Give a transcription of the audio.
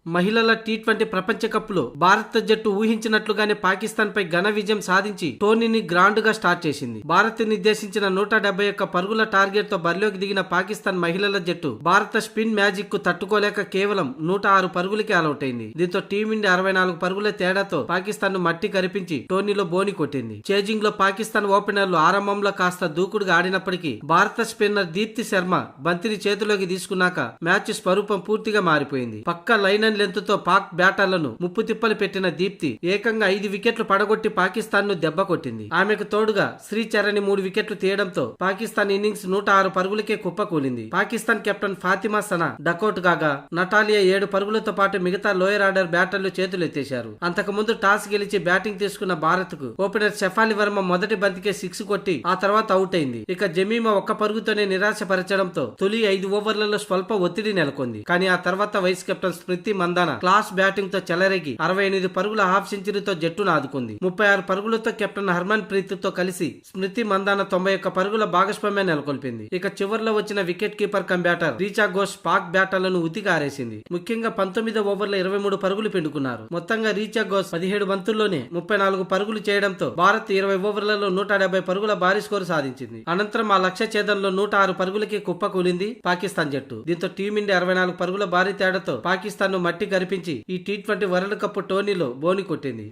మహిళల టీ20 ప్రపంచ కప్లో భారత జట్టు ఊహించినట్లుగానే పాకిస్తాన్ పై ఘన విజయం సాధించి టోర్నీని గ్రాండ్ గా స్టార్ట్ చేసింది. భారత్ నిర్దేశించిన 171 పరుగుల టార్గెట్ తో బరిలోకి దిగిన పాకిస్తాన్ మహిళల జట్టు భారత స్పిన్ మ్యాజిక్ కు తట్టుకోలేక కేవలం 106 పరుగులకే ఆలౌట్ అయింది. దీంతో టీమిండియా 64 పరుగుల తేడాతో పాకిస్తాన్ ను మట్టి కరిపించి టోర్నీలో బోని కొట్టింది. చేజింగ్ లో పాకిస్తాన్ ఓపెనర్లు ఆరంభంలో కాస్త దూకుడుగా ఆడినప్పటికీ భారత స్పిన్నర్ దీప్తి శర్మ బంతిని చేతిలోకి తీసుకున్నాక మ్యాచ్ స్వరూపం పూర్తిగా మారిపోయింది. పక్క లైన్ లెంత్ తో పాక్ బ్యాటర్లను ముప్పు తిప్పలు పెట్టిన దీప్తి ఏకంగా 5 వికెట్లు పడగొట్టి పాకిస్తాన్ ను దెబ్బ కొట్టింది. ఆమెకు తోడుగా శ్రీచరణి 3 వికెట్లు తీయడంతో పాకిస్తాన్ ఇన్నింగ్స్ 106 పరుగులకే కుప్పకూలింది. పాకిస్తాన్ కెప్టెన్ ఫాతిమా సనా డకౌట్ కాగా నటాలియా 7 పరుగులతో పాటు మిగతా లోయర్ ఆర్డర్ బ్యాటర్లు చేతులెత్తేశారు. అంతకుముందు టాస్ గెలిచి బ్యాటింగ్ తీసుకున్న భారత్ కు ఓపెనర్ షెఫాలి వర్మ మొదటి బంతికే 6 కొట్టి ఆ తర్వాత అవుట్ అయింది. ఇక జమీమా ఒక్క పరుగుతోనే నిరాశపరచడంతో తొలి 5 ఓవర్లలో స్వల్ప ఒత్తిడి నెలకొంది. కానీ ఆ తర్వాత వైస్ కెప్టెన్ స్మృతి మందాన క్లాస్ బ్యాటింగ్ తో చెలరేగి 68 పరుగుల హాఫ్ సెంచరీతో జట్టును ఆదుకుంది. 36 పరుగులతో కెప్టెన్ హర్మన్ ప్రీత్ తో కలిసి స్మృతి మందాన 91 పరుగుల భాగస్వామ్యం నెలకొల్పింది. ఇక చివర్లో వచ్చిన wicket keeper cum batter Richa Ghosh Pak బ్యాటర్లను ఉతికారేసింది. ముఖ్యంగా 19వ ఓవర్లో 23 పరుగులు పిండుకున్నారు. మొత్తంగా రీచా ఘోష్ 17 బంతుల్లోనే 34 పరుగులు చేయడంతో భారత్ 20 ఓవర్లలో 170 పరుగుల భారీ స్కోరు సాధించింది. అనంతరం ఆ లక్ష్య ఛేదంలో 106 పరుగులకి కుప్పకూలింది పాకిస్తాన్ జట్టు. దీంతో టీమిండియా 64 పరుగుల భారీ తేడాతో పాకిస్తాన్ ను మట్టి కరిపించి ఈ టీ20 వరల్డ్ కప్ టోర్నీలో బోని కొట్టింది.